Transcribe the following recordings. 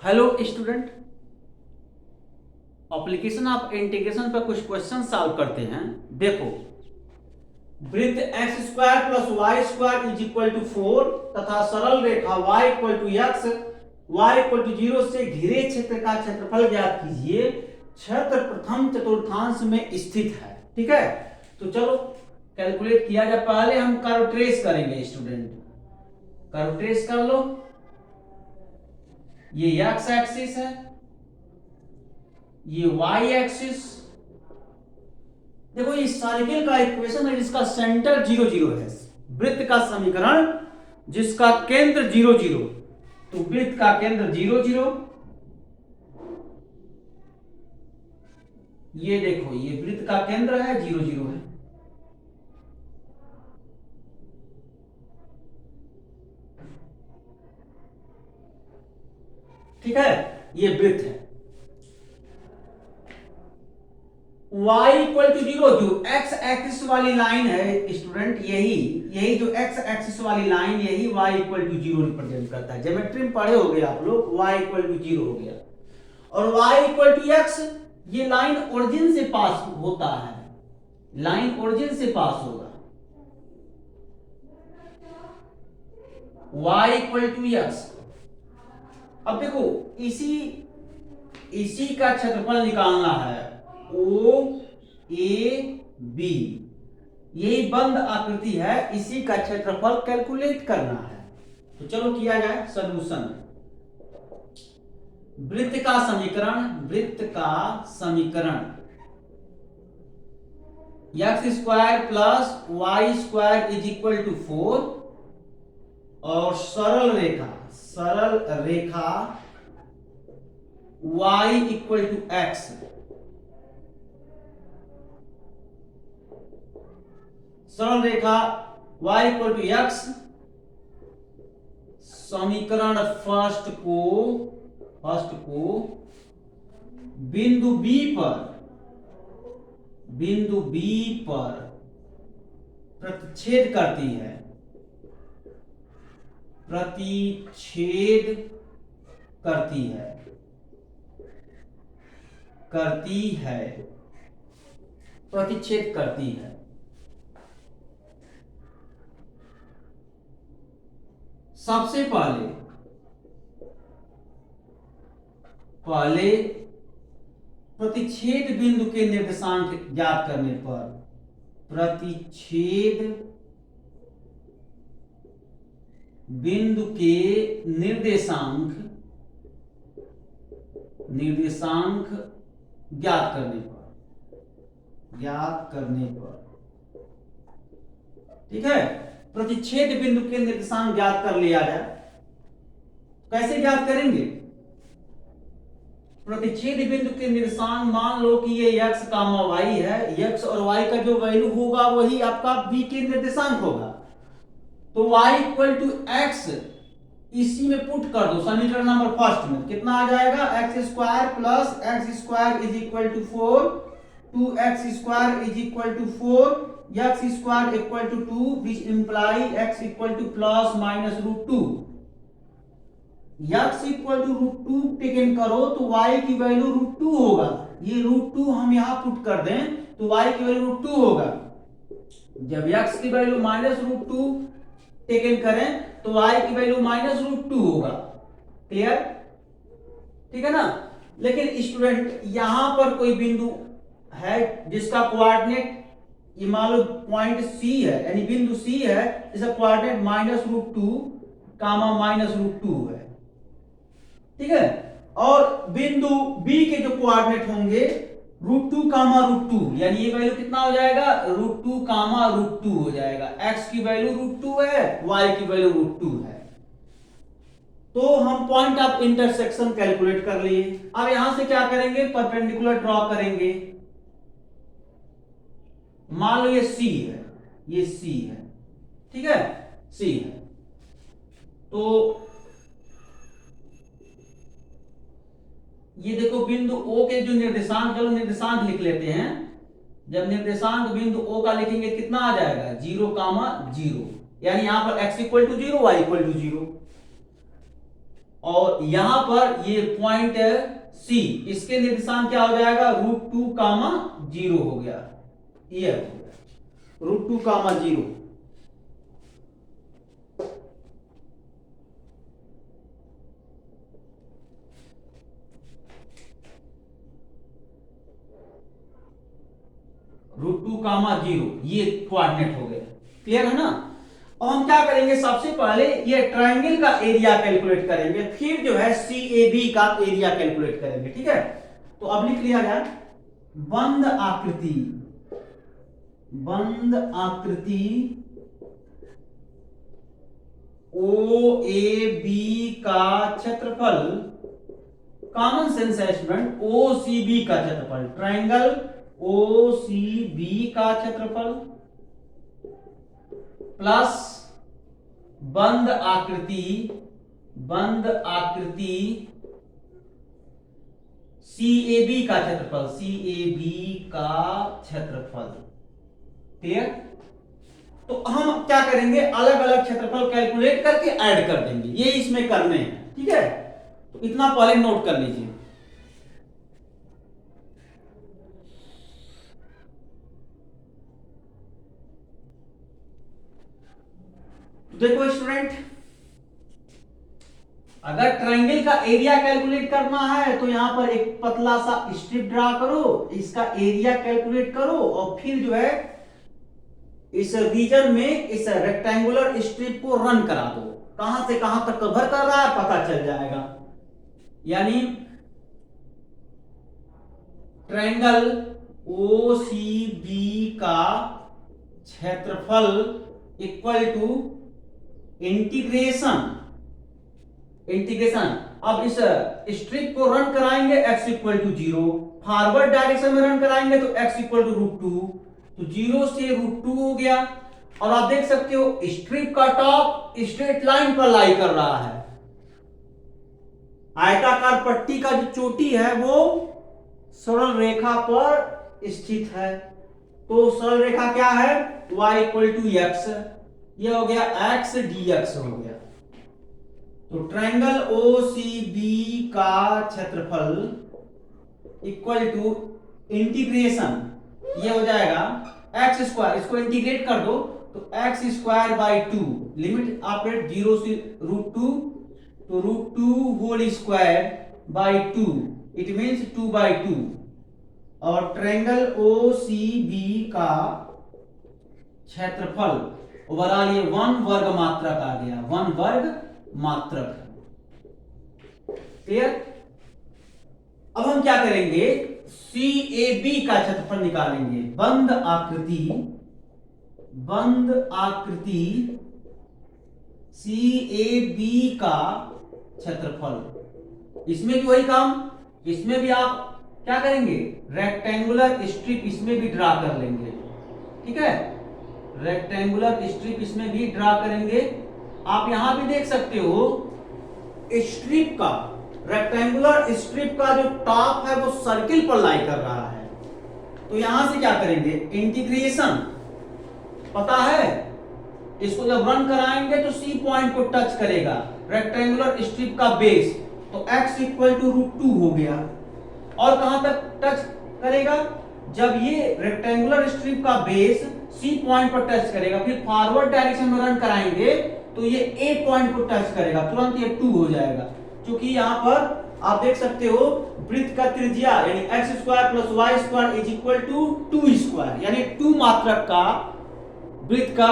Hello student, application of integration पर कुछ question solve करते हैं। देखो, वृत्त X square plus Y square is equal to 4 तथा सरल रेखा y equal to X Y equal to 0 से घिरे क्षेत्र का क्षेत्रफल ज्ञात कीजिए। क्षेत्र प्रथम चतुर्थांश में स्थित है। ठीक है, तो चलो कैलकुलेट किया जाए। पहले हम कर्व ट्रेस करेंगे। स्टूडेंट, कर्व ट्रेस कर लो। ये एक्स एक्सिस है, ये वाई एक्सिस। देखो, ये सर्किल का इक्वेशन है जिसका सेंटर 0 0 है। वृत्त का समीकरण जिसका केंद्र 0 0, तो वृत्त का केंद्र 0 0। ये देखो, ये वृत्त का केंद्र है 0 0 है। ठीक है, ये वृत्त है। y इक्वल टू 0, जो x एक्सिस वाली लाइन है स्टूडेंट, यही जो x एक्सिस वाली लाइन, यही y इक्वल टू 0 रिप्रेजेंट करता है। ज्योमेट्री में पढ़े होगे आप लोग, y इक्वल टू 0 हो गया। और y इक्वल टू x, ये लाइन ओरिजिन से पास होता है, लाइन ओरिजिन से पास होगा। y equal to x। अब देखो, इसी का क्षेत्रफल निकालना है, ओ ए बी, यही बंद आकृति है, इसी का क्षेत्रफल कैलकुलेट करना है। तो चलो किया जाए सॉल्यूशन। वृत्त का समीकरण X square plus Y square is equal to 4 और सरल रेखा y इक्वल टू एक्स, सरल रेखा y इक्वल टू एक्स। समीकरण फर्स्ट को बिंदु B पर प्रतिच्छेद करती है, प्रतिच्छेद करती है। सबसे पहले प्रतिच्छेद बिंदु के निर्देशांक ज्ञात करने पर, प्रतिच्छेद बिंदु के निर्देशांक ज्ञात करने पर, ठीक है, प्रतिच्छेद बिंदु के निर्देशांक ज्ञात कर लिया जाए। कैसे ज्ञात करेंगे? प्रतिच्छेद बिंदु के निर्देशांक, मान लो कि ये x कामा y है, x और y का जो वैल्यू होगा वही आपका b के निर्देशांक होगा। तो y इक्वल टू एक्स इसी में पुट कर दो समीकरण नंबर फर्स्ट में। कितना आ जाएगा? X square plus X square is equal to 4, 2x square is equal to 4, x square equal to 2, which imply x equal to plus minus root 2। x equal to root 2 taken करो तो y की value root 2 होगा। ये root 2 हम यहां put कर दें तो y की वैल्यू रूट 2 होगा। जब x की वैल्यू माइनस रूट 2 टेकन करें तो y की वैल्यू माइनस रूट 2 होगा। क्लियर? ठीक है ना। लेकिन स्टूडेंट, यहां पर कोई बिंदु है जिसका कोऑर्डिनेट, ये मान लो पॉइंट C है, यानी बिंदु C है, इसका coordinate minus root 2 comma minus root 2 है। ठीक है, और बिंदु B के जो कोऑर्डिनेट होंगे रूट 2 कामा रूट 2, यानी ये वैल्यू कितना हो जाएगा? रूट 2 कामा रूट 2 हो जाएगा। x की वैल्यू रूट 2 है, y की वैल्यू रूट 2 है। तो हम पॉइंट ऑफ इंटरसेक्शन कैलकुलेट कर लिए। अब यहां से क्या करेंगे? परपेंडिकुलर ड्रॉ करेंगे। मान लो ये C है, ये C है, ठीक है, C है। तो ये देखो बिंदु O के जो निर्देशांक, चलो निर्देशांक लिख लेते हैं। जब निर्देशांक बिंदु O का लिखेंगे कितना आ जाएगा? 0 कामा 0, यानी यहां पर x equal to 0, y equal to 0। और यहां पर ये पॉइंट सी, इसके निर्देशांक क्या हो जाएगा, √2, 0 हो गया, ये √2, 0। √2, 0 ये कोऑर्डिनेट हो गए। क्लियर है ना। अब हम क्या करेंगे, सबसे पहले ये ट्रायंगल का एरिया कैलकुलेट करेंगे, फिर जो है CAB का एरिया कैलकुलेट करेंगे। ठीक है, तो अब लिख लिया जाए, बंद आकृति OAB का क्षेत्रफल, कॉमन सेंस स्टूडेंट, OCB का क्षेत्रफल, ट्रायंगल OCB का क्षेत्रफल प्लस बंद आकृति CAB का क्षेत्रफल, क्लियर। तो हम क्या करेंगे, अलग अलग क्षेत्रफल कैलकुलेट करके ऐड कर देंगे, ये इसमें करने हैं। ठीक है, तो इतना पहले नोट कर लीजिए। देखो स्टूडेंट, अगर ट्रायंगल का एरिया कैलकुलेट करना है तो यहां पर एक पतला सा स्ट्रिप ड्रा करो, इसका एरिया कैलकुलेट करो, और फिर जो है इस रीजन में इस रेक्टेंगुलर स्ट्रिप को रन करा दो, कहां से कहां तक कवर कर रहा है पता चल जाएगा। यानी ट्रायंगल OCB का क्षेत्रफल इक्वल टू इंटीग्रेशन, अब इस स्ट्रिप को रन कराएंगे x equal to 0, forward direction में रन कराएंगे तो x इक्वल टू √2, तो 0 से √2 हो गया। और आप देख सकते हो स्ट्रिप का टॉप स्ट्रेट लाइन पर लाई कर रहा है, आयताकार पट्टी का जो चोटी है वो सरल रेखा पर स्थित है। तो सरल रेखा क्या है, y इक्वल टू x, ये हो गया x dx हो गया। तो ट्रायंगल OCB का क्षेत्रफल इक्वल टू इंटीग्रेशन, ये हो जाएगा x², इसको इंटीग्रेट कर दो तो x²/2, लिमिट आप 0 से √2, तो √2² 2, इट मीन्स 2/2। और ट्रायंगल OCB का क्षेत्रफल ओवरऑल ये 1 वर्ग मात्रक आ गया, 1 वर्ग मात्रक। क्लियर। अब हम क्या करेंगे, CAB का क्षेत्रफल निकालेंगे, बंद आकृति CAB का क्षेत्रफल। इसमें भी वही काम, इसमें भी आप क्या करेंगे, रेक्टेंगुलर स्ट्रिप इसमें भी ड्रा कर लेंगे। ठीक है, रेक्टेंगुलर स्ट्रिप इसमें भी ड्रा करेंगे। आप यहां भी देख सकते हो स्ट्रिप का, रेक्टेंगुलर स्ट्रिप का जो टॉप है वो सर्किल पर लाई कर रहा है। तो यहां से क्या करेंगे, इंटीग्रेशन, पता है इसको जब रन कराएंगे तो C पॉइंट को टच करेगा रेक्टेंगुलर स्ट्रिप का बेस, तो x इक्वल टू √2 हो गया। और कहां तक टच करेगा, जब ये रेक्टेंगुलर स्ट्रिप का बेस C पॉइंट पर टच करेगा, फिर फॉरवर्ड डायरेक्शन में रन कराएंगे तो ये A पॉइंट को टच करेगा, तुरंत ये 2 हो जाएगा। क्योंकि यहां पर आप देख सकते हो वृत्त का त्रिज्या यानी x² + y² = 2², यानी 2 मात्रक का वृत्त का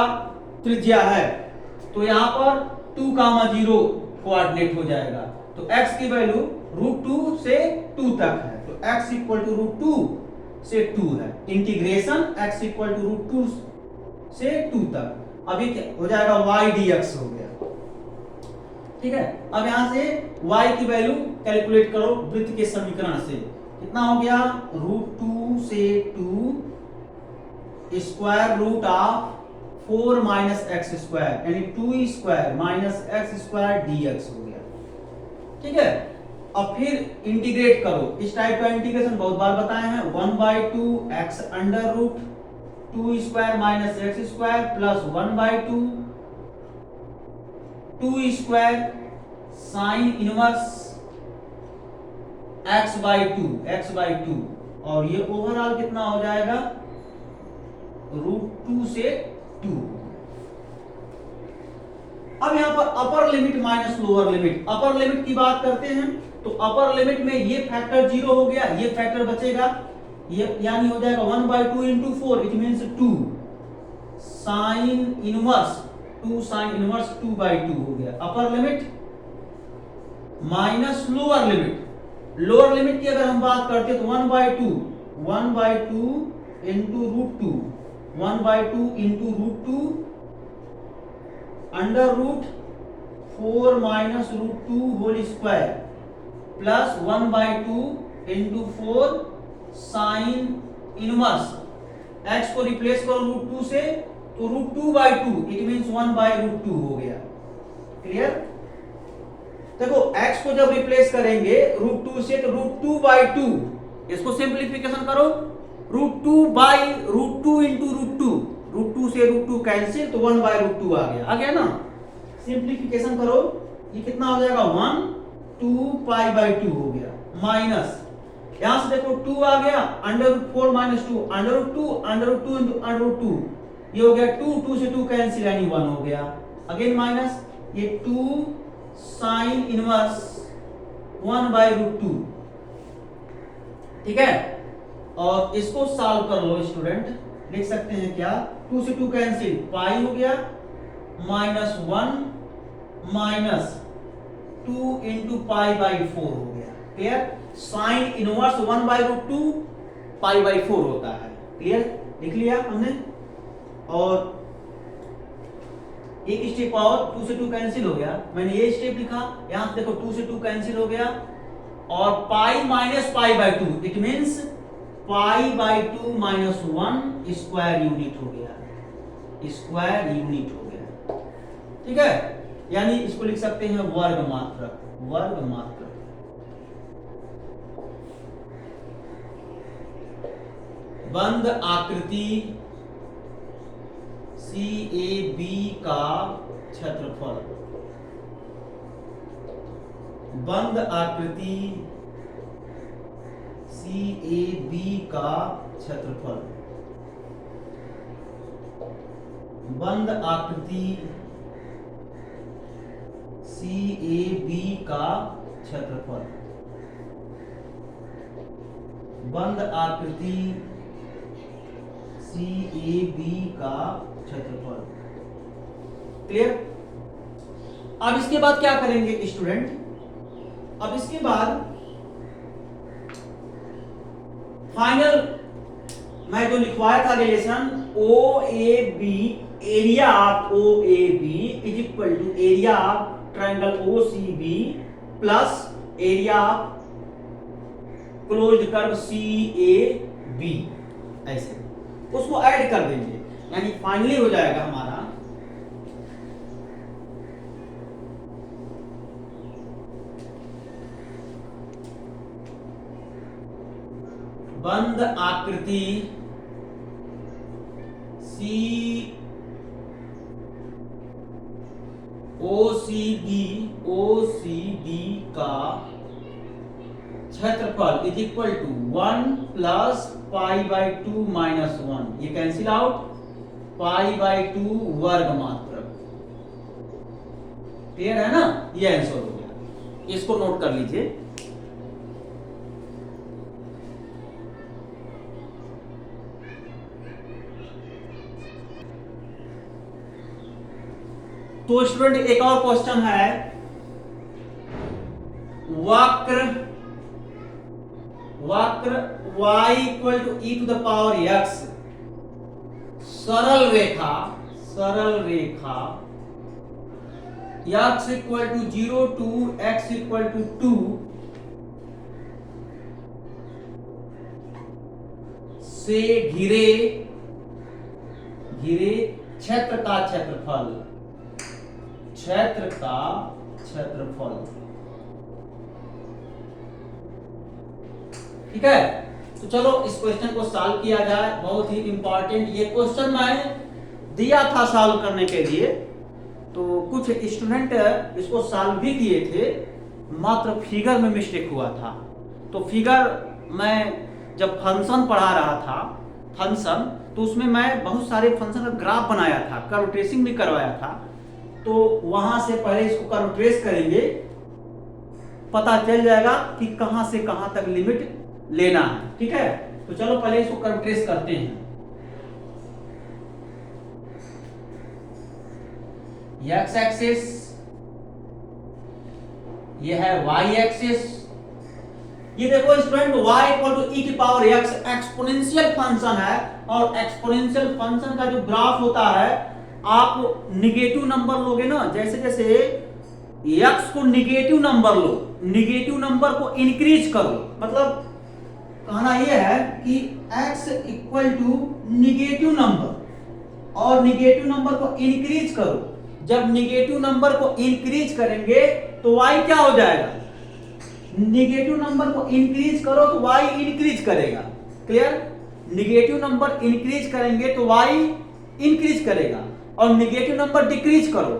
त्रिज्या है। तो यहां पर 2, 0 कोऑर्डिनेट हो जाएगा। तो x की वैल्यू √2 से 2 तक है, तो x इक्वल टू √2 से 2 है। इंटीग्रेशन x इक्वल टू √2 से 2 तक, अभी क्या हो जाएगा, y dx हो गया। ठीक है, अब यहां से y की वैल्यू कैलकुलेट करो वृत्त के समीकरण से, कितना हो गया, √2 से 2 स्क्वायर रूट ऑफ 4 - x² यानी 2² - x² dx हो गया। ठीक है, अब फिर इंटीग्रेट करो, इस टाइप का इंटीग्रेशन बहुत बार बताए हैं, 1/2 x under root 2² - x² plus 1/2 2² sine inverse x/2 और ये ओवरऑल कितना हो जाएगा √2 से 2। अब यहां पर upper limit minus lower limit, upper limit की बात करते हैं तो अपर लिमिट में ये फैक्टर 0 हो गया, ये फैक्टर बचेगा, ये यानी हो जाएगा 1/2 into 4 it means 2 sine inverse 2/2 हो गया upper limit minus lower limit. Lower limit की अगर हम बात करते हैं तो 1/2 into √2 1/2 into √2 under root 4 minus √2 whole square plus 1/2 into 4 sine inverse. x को रिप्लेस करो √2 से तो √2/2 इट मींस 1/√2 हो गया। क्लियर? देखो x को जब रिप्लेस करेंगे √2 से तो √2/2, इसको सिंपलीफिकेशन करो √2 into √2 से √2 कैंसिल तो 1/√2 आ गया ना। सिंपलीफिकेशन करो ये कितना हो जाएगा 1 2 π/2 हो गया माइनस यहां से देखो 2 आ गया √4 माइनस 2 √2 into √2 ये हो गया 2 से 2 कैंसिल यानी 1 हो गया। अगेन माइनस ये 2 साइन इनवर्स 1/√2। ठीक है, और इसको सॉल्व कर लो स्टूडेंट, लिख सकते हैं क्या 2 से 2 कैंसिल पाई हो गया माइनस 1 माइनस 2 into π/4 हो गया। क्लियर? साइन इनवर्स 1/√2 π/4 होता है। क्लियर? लिख लिया हमने। और एक स्टेप और 2 से 2 कैंसिल हो गया, मैंने ये स्टेप लिखा, यहां से देखो 2 से 2 कैंसिल हो गया और pi minus π/2 it means π/2 minus 1 square unit हो गया, स्क्वायर यूनिट हो गया। ठीक है, यानी इसको लिख सकते हैं वर्ग मात्रक, वर्ग मात्रक। बंद आकृति CAB का क्षेत्रफल, बंद आकृति CAB का क्षेत्रफल, बंद आकृति CAB का क्षेत्रफल, बंद आकृति CAB का क्षेत्रफल। क्लियर? अब इसके बाद क्या करेंगे स्टूडेंट? अब इसके बाद फाइनल मैं जो लिखवाया था relation OAB, area of OAB is equal to area of triangle OCB plus area of closed curve CAB, ऐसे उसको ऐड कर देंगे, यानी फाइनली हो जाएगा हमारा बंद आकृति OCB का क्षेत्रफल is equal to 1 plus π/2 minus 1, ये कैंसिल आउट, π/2 वर्ग मात्रक। क्लियर है ना? ये आंसर हो गया, इसको नोट कर लीजिए। तो स्टूडेंट एक और क्वेश्चन है, वक्र y equal to e to the power x, सरल रेखा x equal to 0 to x equal to 2 से घिरे क्षेत्र का क्षेत्रफल, ठीक है। तो चलो इस क्वेश्चन को सॉल्व किया जाए, बहुत ही इंपॉर्टेंट ये क्वेश्चन मैं दिया था सॉल्व करने के लिए, तो कुछ स्टूडेंट इसको सॉल्व भी किए थे, मात्र फिगर में मिस्टेक हुआ था। तो फिगर मैं जब फंक्शन पढ़ा रहा था, फंक्शन, तो उसमें मैं बहुत सारे फंक्शन का ग्राफ बनाया था, कर्व ट्रेसिंग भी करवाया था। तो वहां से पहले इसको कर्व ट्रेस करेंगे, पता चल जाएगा कि कहां से कहां तक लिमिट लेना है। ठीक है, तो चलो पहले इसको कर्व ट्रेस करते हैं। एक्स एक्सिस, ये है वाई एक्सिस। ये देखो student, y equal to E की पावर x एक्सपोनेंशियल फंक्शन है, और एक्सपोनेंशियल फंक्शन का जो ग्राफ होता है, आप निगेटिव नंबर लोगे ना, जैसे जैसे x को निगेटिव नंबर लो, निगेटिव नंबर को इंक्रीज करो, मतलब कहना यह है कि x equal to negative number, और निगेटिव नंबर को इंक्रीज करो। जब निगेटिव नंबर को इंक्रीज करेंगे तो y क्या हो जाएगा, निगेटिव नंबर को इंक्रीज करो तो y इंक्रीज करेगा। क्लियर, निगेटिव नंबर इंक्रीज करेंगे तो y इंक्रीज करेगा, और निगेटिव नंबर डिक्रीज करो।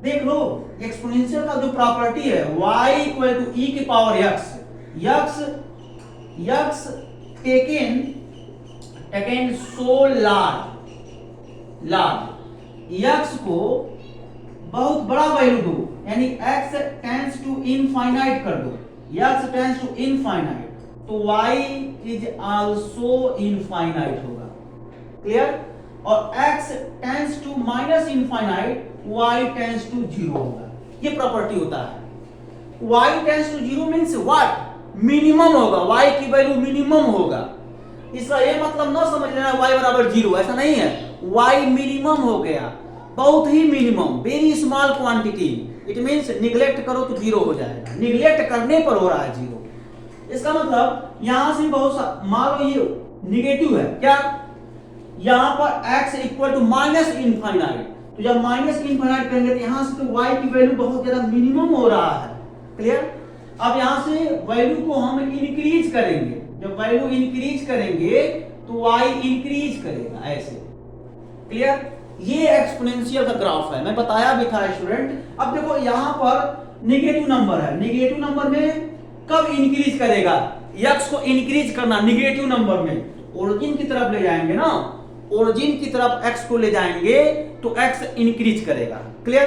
देख लो एक्सपोनेंशियल का जो प्रॉपर्टी है, y इक्वल टू ई की power x, x taken so large, x को बहुत बड़ा वैल्यू दो, यानी x टेंड्स टू इनफाइनाइट कर दो, x टेंड्स टू इनफाइनाइट, तो y इज आल्सो इनफाइनाइट होगा। क्लियर, और x tends to minus infinite, y tends to zero होगा। ये प्रॉपर्टी होता है। y tends to zero means what, minimum होगा, y की वैल्यू मिनिमम होगा। इसका ये मतलब ना समझ लेना y बराबर जीरो, ऐसा नहीं है। y मिनिमम हो गया, बहुत ही minimum, very small quantity. It means neglect करो तो जीरो हो जाएगा, निगलेक्ट करने पर हो रहा है जीरो। इसका मतलब यहां से बहुत सा, मान लो ये निगेटिव है, क्या, यहां पर x equal to minus infinite, तो जब माइनस इनफाइनाइट करेंगे तो यहां से तो y की वैल्यू बहुत ज्यादा मिनिमम हो रहा है। क्लियर, अब यहां से वैल्यू को हम इंक्रीज करेंगे, जब वैल्यू इंक्रीज करेंगे तो y इंक्रीज करेगा, ऐसे। क्लियर, ये एक्सपोनेंशियल का ग्राफ है, मैं बताया भी था स्टूडेंट। अब देखो यहां पर निगेटिव नंबर है, निगेटिव नंबर में कब इंक्रीज करेगा, x को इंक्रीज करना निगेटिव नंबर में, ओरिजिन की तरफ ले जाएंगे ना, ओरिजिन की तरफ x को ले जाएंगे तो x इंक्रीज करेगा। क्लियर,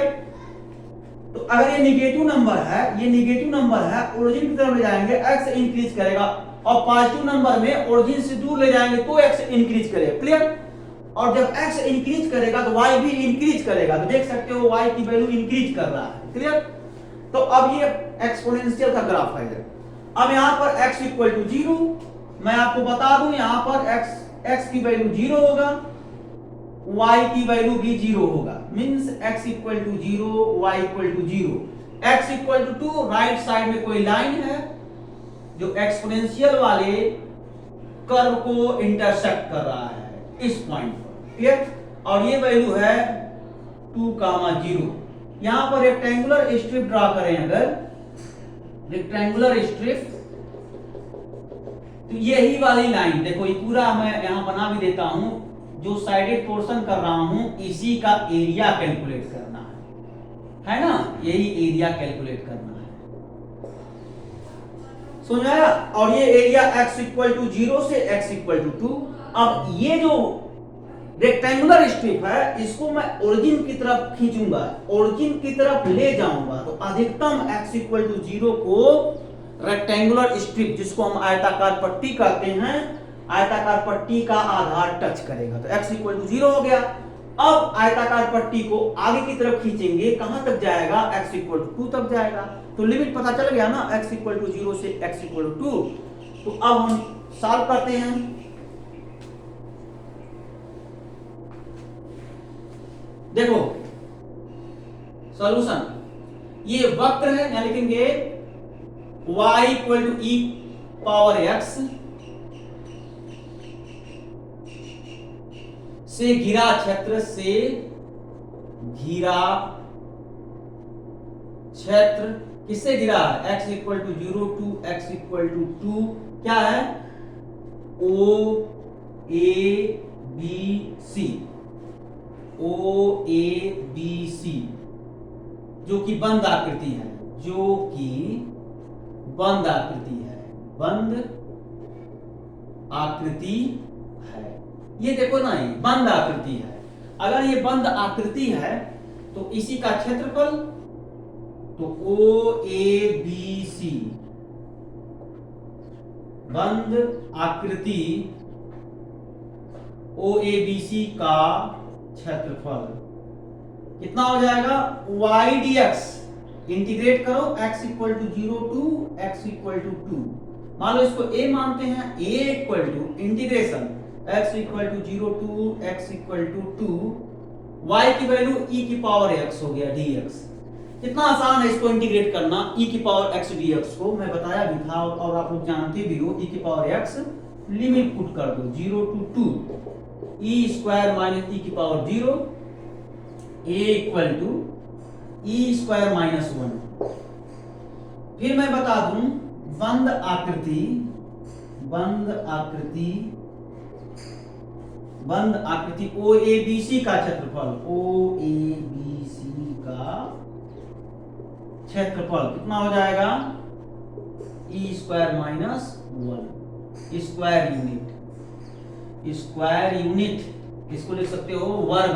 तो अगर ये निगेटिव नंबर है, ये निगेटिव नंबर है, ओरिजिन की तरफ ले जाएंगे x इंक्रीज करेगा, और पॉजिटिव नंबर में ओरिजिन से दूर ले जाएंगे तो x इंक्रीज करेगा। क्लियर, और जब x इंक्रीज करेगा तो y भी इंक्रीज करेगा, तो देख सकते हो y की वैल्यू इंक्रीज कर रहा है। क्लियर, तो अब ये एक्सपोनेंशियल का ग्राफ है। अब यहां पर x इक्वल टू जीरो, मैं आपको बता दूं यहां पर x की वैल्यू जीरो होगा, y की वैल्यू भी जीरो होगा, means x equal to zero, y equal to zero. x equal to 2, right side में कोई लाइन है जो एक्सपोनेंशियल वाले कर्व को इंटरसेक्ट कर रहा है इस पॉइंट पर। क्लियर, और ये वैल्यू है 2,0। यहां पर रेक्टेंगुलर स्ट्रिप ड्रा करें, अगर रेक्टेंगुलर स्ट्रिप, तो यही वाली लाइन देखो, ये पूरा मैं यहां बना भी देता हूं, जो साइडेड पोर्शन कर रहा हूं इसी का एरिया कैलकुलेट करना है ना, यही एरिया कैलकुलेट करना है, समझ आया। और ये एरिया x इक्वल टू 0 से x इक्वल टू 2। अब ये जो रेक्टेंगुलर स्ट्रिप है, इसको मैं ओरिजिन की तरफ खींचूंगा, ओरिजिन की तरफ ले जाऊंगा, तो अधिकतम x इक्वल टू 0 को रेक्टेंगुलर स्ट्रिप, जिसको हम आयताकार पट्टी कहते हैं, आयताकार पट्टी का आधार टच करेगा, तो x इक्वल टू 0 हो गया। अब आयताकार पट्टी को आगे की तरफ खींचेंगे, कहां तक जाएगा, x इक्वल टू 2 तक जाएगा। तो लिमिट पता चल गया ना, x इक्वल टू 0 से x इक्वल टू 2। तो अब हम सॉल्व करते हैं। देखो सॉल्यूशन, ये वक्र है, यहां लिखेंगे y equal to E power x से घिरा क्षेत्र, से घिरा क्षेत्र किससे घिरा है, x equal to 0 to x equal to 2, क्या है, O A B C। O A B C, जो कि बंद आकृति है, जो कि बंद आकृति है, बंद आकृति है। ये देखो ना, ये बंद आकृति है। अगर ये बंद आकृति है तो इसी का क्षेत्रफल, तो ओ ए बी सी बंद आकृति ओ ए बी सी का क्षेत्रफल कितना हो जाएगा, वाई डी एक्स। इंटीग्रेट करो, x equal to 0 to x equal to 2। मान लो इसको a मानते हैं, a equal to integration x equal to 0 to x equal to 2, y की वैल्यू e की पावर x हो गया dx। कितना आसान है इसको इंटीग्रेट करना, e की पावर x dx को। मैं बताया भी था और आप लोग जानते भी हो, e की पावर x लिमिट पुट कर दो 0 to 2 e square minus e की power 0, a equal to e square minus 1। फिर मैं बता दूं, बंद आकृति ओ ए बी सी का क्षेत्रफल, ओ ए बी सी का क्षेत्रफल कितना हो जाएगा, e square minus 1। Square unit इसको लिख सकते हो वर्ग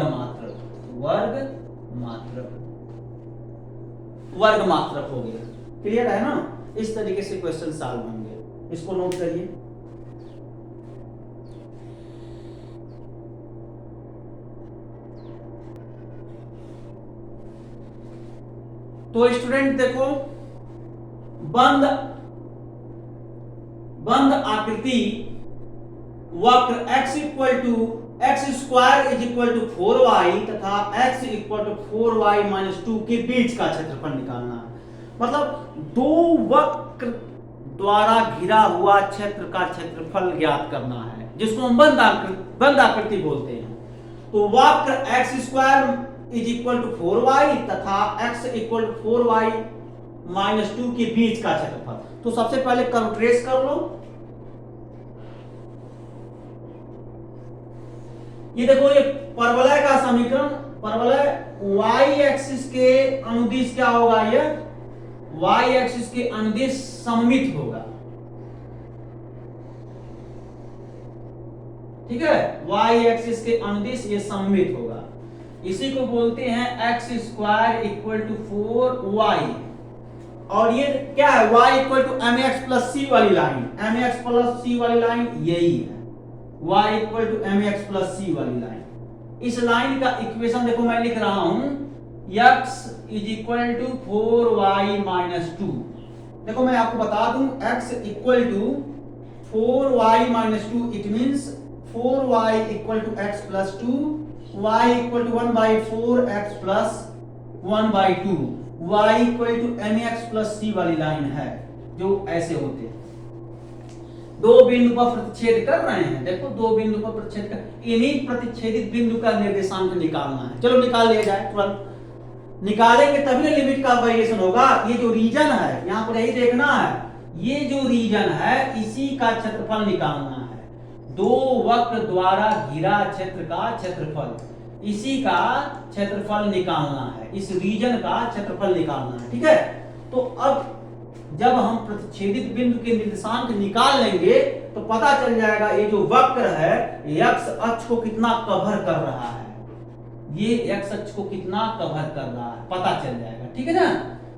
मात्रक हो गया। क्लियर है ना? इस तरीके से क्वेश्चन सॉल्व होंगे, इसको नोट करिए। तो स्टूडेंट देखो, बंद आकृति वक्र x equal to X square is equal to 4y तथा x equal to 4y minus 2 के बीच का क्षेत्रफल निकालना है। मतलब दो वक्र द्वारा घिरा हुआ क्षेत्र का क्षेत्रफल ज्ञात करना है, जिसको हम बंद आकृति बोलते हैं। तो वक्र x square is equal to 4y तथा x equal to 4y minus 2 के बीच का क्षेत्रफल। तो सबसे पहले कर्व ट्रेस कर लो। ये देखो, ये परवलय का समीकरण, परवलय y एक्सिस के अनुदिश क्या होगा, ये y एक्सिस के अनुदिश सममित होगा। ठीक है, y एक्सिस के अनुदिश ये सममित होगा। इसी को बोलते हैं x square equal to 4y। और ये क्या है, y equal to mx plus c वाली लाइन, mx प्लस c वाली लाइन यही है, y equal to mx plus c वाली लाइन। इस लाइन का इक्वेशन देखो मैं लिख रहा हूं, x is equal to 4y minus 2। देखो मैं आपको बता दूं, x equal to 4y minus 2, it means 4y equal to x plus 2, y equal to 1/4 x plus 1/2, y equal to mx plus c वाली लाइन है, जो ऐसे होते हैं। दो बिंदु पर प्रतिच्छेद कर रहे हैं। देखो, दो बिंदु पर प्रतिच्छेद कर, इन्हीं प्रतिच्छेदित बिंदु का निर्देशांक निकालना है। चलो निकाल लिया जाए, तुरंत निकालेंगे तभी ना लिमिट का वेरिएशन होगा। ये जो रीजन है, यहाँ पर यही देखना है, ये जो रीजन है इसी का क्षेत्रफल निकालना है। दो वक्र द्वारा घिरा क्षेत्र का क्षेत्रफल, इसी का क्षेत्रफल निकालना है, इस रीजन का क्षेत्रफल निकालना है। ठीक है, तो अब जब हम प्रतिच्छेदित बिंदु के निर्देशांक निकाल लेंगे तो पता चल जाएगा ये जो वक्र है x अक्ष को कितना कवर कर रहा है, ये x अक्ष को कितना कवर कर रहा है पता चल जाएगा। ठीक है ना?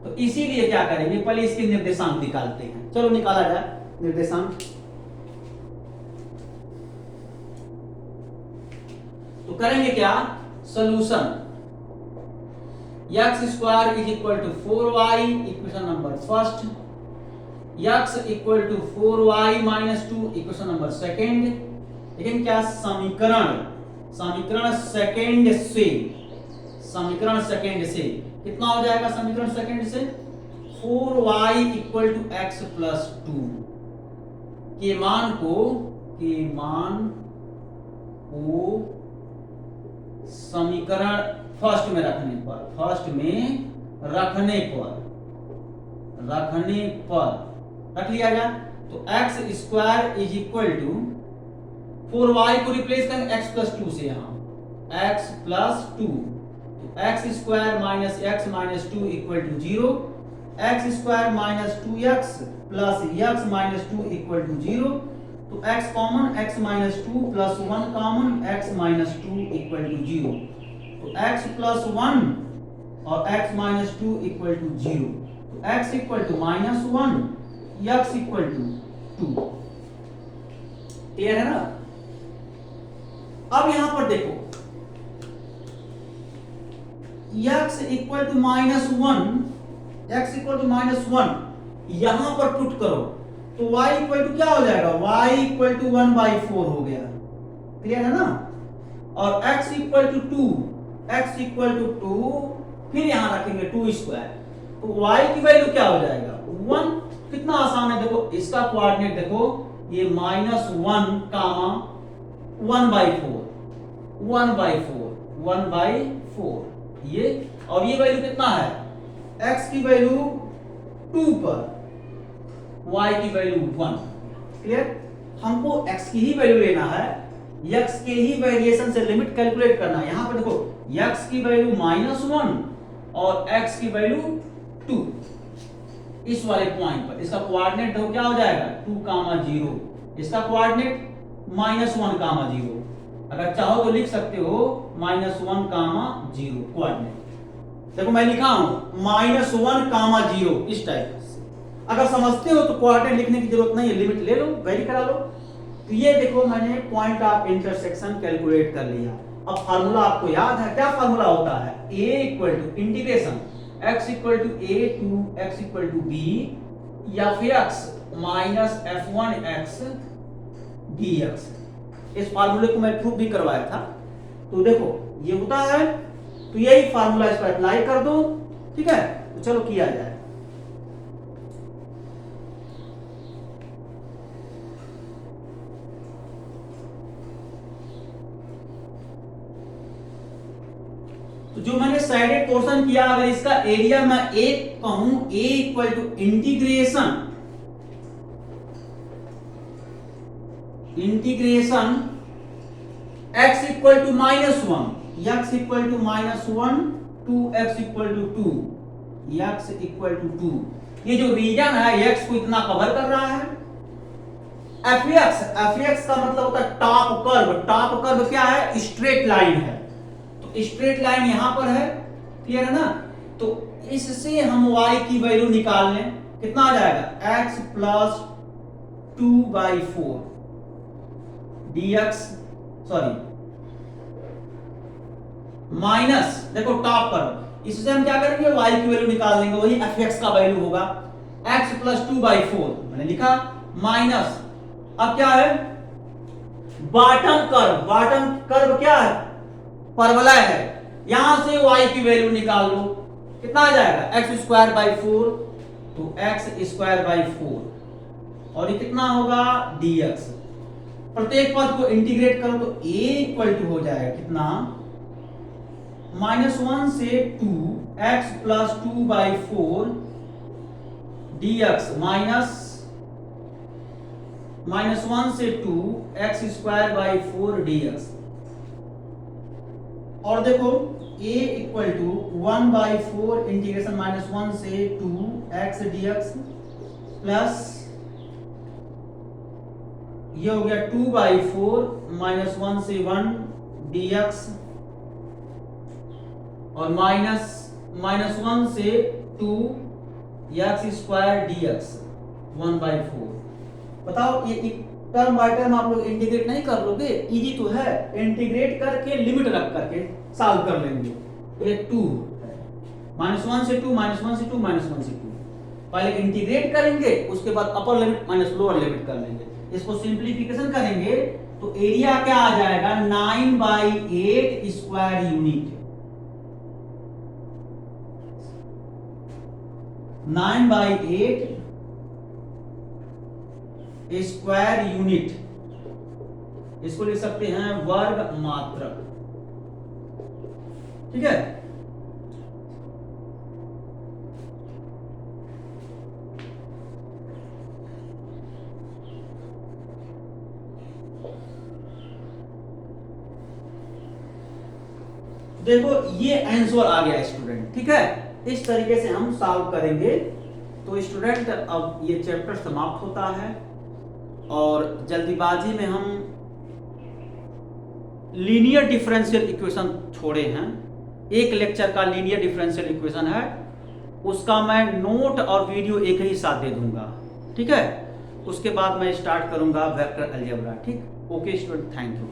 तो इसीलिए क्या करेंगे, पहले इसके निर्देशांक निकालते हैं। चलो निकाला जाए निर्देशांक। तो करेंगे क्या, solution x square is equal to 4y, equation number first, x equal to 4y minus 2, equation number second. लेकिन क्या, समीकरण सेकेंड से कितना हो जाएगा, समीकरण सेकेंड से 4y equal to x plus 2 के मान को समीकरण फर्स्ट में रखने पर रख लिया जाए। तो x square is equal to 4y को रिप्लेस करेंगे x प्लस 2 से, यहाँ x plus 2, x square minus x minus 2 equal to 0, x square minus 2x plus x minus 2 equal to 0, तो x common, x minus 2 plus 1 common, x minus 2 equal to 0, तो x plus 1 और x minus 2 equal to 0, तो x equal to minus 1, x equal to 2। Clear है ना? अब यहां पर देखो x equal to minus 1, x equal to minus 1 यहां पर पुट करो तो y इक्वल टू क्या हो जाएगा, y इक्वल टू 1/4 हो गया। क्लियर है ना? और x equal to 2, x equal to 2, फिर यहां रखेंगे 2 स्क्वायर, तो y की वैल्यू क्या हो जाएगा 1। कितना आसान है, देखो इसका कोऑर्डिनेट देखो, ये माइनस 1 कामा 1/4, 1/4 ये, और ये वैल्यू कितना है, x की वैल्यू 2 पर, y की वैल्यू 1। क्लियर? हमको x की ही वैल्यू लेना है, x के ही वेरिएशन से लिमिट कैलकुलेट करना है। यहां पर देखो x की वैल्यू -1 और x की वैल्यू 2, इस वाले पॉइंट पर इसका कोऑर्डिनेट देखो क्या हो जाएगा 2, 0, इसका कोऑर्डिनेट -1, 0। अगर चाहो तो लिख सकते हो -1, 0 कोऑर्डिनेट। देखो मैं लिखा हूं -1, 0 इस टाइप से। अगर समझते हो तो कोऑर्डिनेट लिखने की जरूरत नहीं है, लिमिट ले लो, वेरी करा लो। तो ये देखो मैंने पॉइंट ऑफ इंटरसेक्शन कैलकुलेट कर लिया। अब फार्मूला आपको याद है, क्या फार्मूला होता है, a equal to integration x equal to a to x equal to b, या फिर x माइनस f1x dx। इस फार्मूले को मैं प्रूफ भी करवाया था। तो देखो ये होता है, तो यही फार्मूला इस पर अप्लाई कर दो। ठीक है, तो चलो किया जाए। तो जो मैंने साइडेड पोर्शन किया, अगर इसका एरिया मैं एक कहूं, a equal to integration x equal to -1, x equal to -1 to x equal to 2, x equal to 2। ये जो रीजन है x को इतना कवर कर रहा है। fx का मतलब होता है टॉप कर्व। टॉप कर्व क्या है, स्ट्रेट लाइन है, तो स्ट्रेट लाइन यहां पर है। क्लियर है ना? तो इससे हम y की वैल्यू निकाल लें, कितना आ जाएगा x plus 2/4 dx, sorry minus, देखो टॉप पर, इससे हम क्या करेंगे y की वैल्यू निकाल लेंगे, वही fx का वैल्यू होगा x प्लस 2/4 मैंने लिखा, माइनस अब क्या है बॉटम कर्व। बॉटम कर्व क्या है, परवलय है, यहां से y की वैल्यू निकाल लो, कितना आ जाएगा x²/4, तो x²/4 और ये कितना होगा dx। प्रत्येक पद को इंटीग्रेट करो तो a इक्वल टू हो जाएगा कितना, -1 से 2 x प्लस 2/4 dx, -1 से 2 x²/4 dx। और देखो a इक्वल टू 1/4 इंटीग्रेशन -1 से 2 x dx प्लस ये हो गया 2/4 -1 से 1 dx और -1 से 2 x² dx 1/4। बताओ ये टर्म बाय टर्म आप लोग इंटीग्रेट नहीं कर लोगे, इजी तो है, इंटीग्रेट करके लिमिट रख करके सॉल्व कर लेंगे। ये 2 है, -1 से 2, -1 से 2, -1 से 2, पहले इंटीग्रेट करेंगे, उसके बाद upper limit minus lower limit कर लेंगे। इसको सिंप्लीफिकेशन करेंगे तो एरिया क्या आ जाएगा 9/8 स्क्वायर यूनिट, 9/8 स्क्वायर यूनिट, इसको लिख सकते हैं वर्ग मात्रक। ठीक है, देखो ये आंसर आ गया स्टूडेंट, ठीक है। इस तरीके से हम सॉल्व करेंगे। तो स्टूडेंट अब ये चैप्टर समाप्त होता है और जल्दीबाजी में हम लीनियर डिफरेंशियल इक्वेशन छोड़े हैं। एक लेक्चर का लीनियर डिफरेंशियल इक्वेशन है, उसका मैं नोट और वीडियो एक ही साथ दे दूंगा, ठीक है। उसके बाद मैं स्टार्ट करूंगा वेक्टर अलजेब्रा, ठीक। Okay student, thank you.